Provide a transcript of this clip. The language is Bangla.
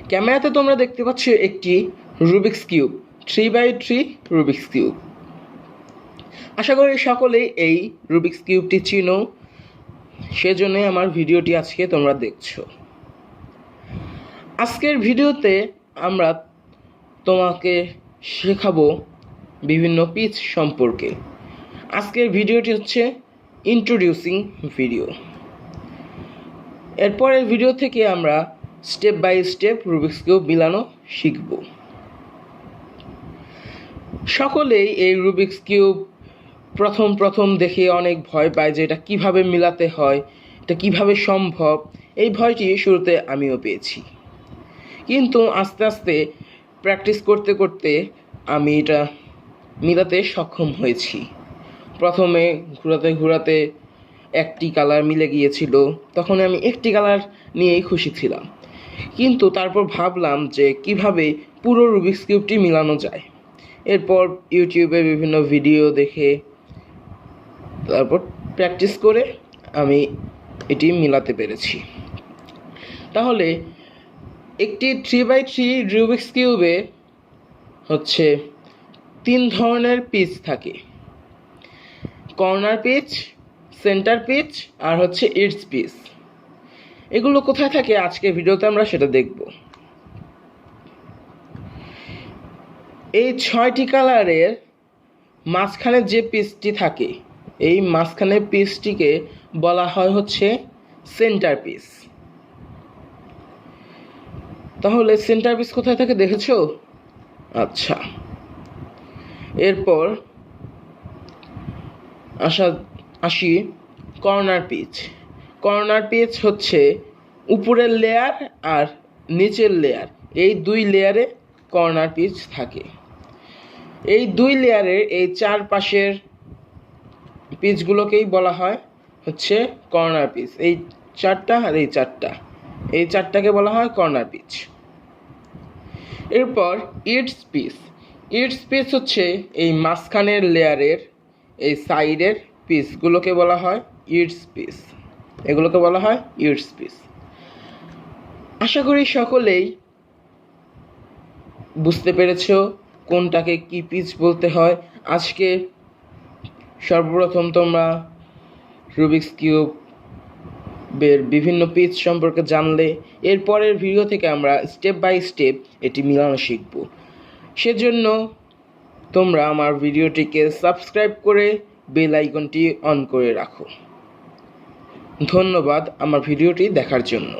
ক্যামেরাতে তোমরা দেখতে পাচ্ছ একটি Rubik's cube, 3x3 Rubik's cube. আশা করি সকলেই এই রুবিক্স কিউবটি চিনো, সেজন্য আমার ভিডিওটি আজকে তোমরা দেখছো। আজকের ভিডিওতে আমরা তোমাকে শেখাবো বিভিন্ন পিচ সম্পর্কে। আজকের ভিডিওটি হচ্ছে ইন্ট্রোডিউসিং ভিডিও। এরপরের ভিডিও থেকে আমরা step by step Rubik's cube মিলানো শিখব। সকলেই এই রুবিক্স কিউব প্রথম দেখে অনেক ভয় পায় যে এটা কীভাবে মিলাতে হয়, এটা কিভাবে সম্ভব। এই ভয়টি শুরুতে আমিও পেয়েছি, কিন্তু আস্তে আস্তে প্র্যাকটিস করতে করতে আমি এটা মিলাতে সক্ষম হয়েছি। প্রথমে ঘোরাতে একটি কালার মিলে গিয়েছিল, তখন আমি একটি কালার নিয়েই খুশি ছিলাম। কিন্তু তারপর ভাবলাম যে কিভাবে পুরো রুবিক্স কিউবটি মিলানো যায়। এরপর ইউটিউবে বিভিন্ন ভিডিও দেখে তারপর প্র্যাকটিস করে আমি এটি মিলাতে পেরেছি। তাহলে একটি 3x3 রুবিক্স কিউবে হচ্ছে 3 ধরনের পিচ থাকে: কর্নার পিচ, সেন্টার পিচ আর হচ্ছে ইডস পিচ। এগুলো কোথায় থাকে আজকের ভিডিওতে আমরা সেটা দেখব। এই 6টি কালারের মাঝখানে যে পিচটি থাকে, এই মাঝখানের পিচটিকে বলা হয় হচ্ছে সেন্টার পিচ। তাহলে সেন্টার পিচ কোথায় থাকে দেখেছো? আচ্ছা, এরপর আসি কর্নার পিচ। কর্নার পিচ হচ্ছে উপরের লেয়ার আর নিচের লেয়ার, এই 2 লেয়ারে কর্নার পিচ থাকে। এই 2 লেয়ারের এই চারপাশের পিচগুলোকেই বলা হয় হচ্ছে কর্নার পিচ। এই 4টা আর এই 4টা, এই 4টাকে বলা হয় কর্নার পিচ। এরপর ইডস পিচ। ইডস পিচ হচ্ছে এই মাঝখানের লেয়ারের এই সাইডের পিচগুলোকে বলা হয় ইডস পিচ। এগুলোকে বলা হয় ইডস পিচ। আশা করি সকলেই বুঝতে পেরেছো কোনটাকে কি পিচ বলতে হয়। আজকে সর্বপ্রথম তোমরা রুবিক্স কিউবের বিভিন্ন পিচ সম্পর্কে জানলে। এরপরের ভিডিও থেকে আমরা স্টেপ বাই স্টেপ এটি মিলানো শিখব। সেজন্য তোমরা আমার ভিডিওটিকে সাবস্ক্রাইব করে বেল আইকনটি অন করে রাখো। ধন্যবাদ আমার ভিডিওটি দেখার জন্য।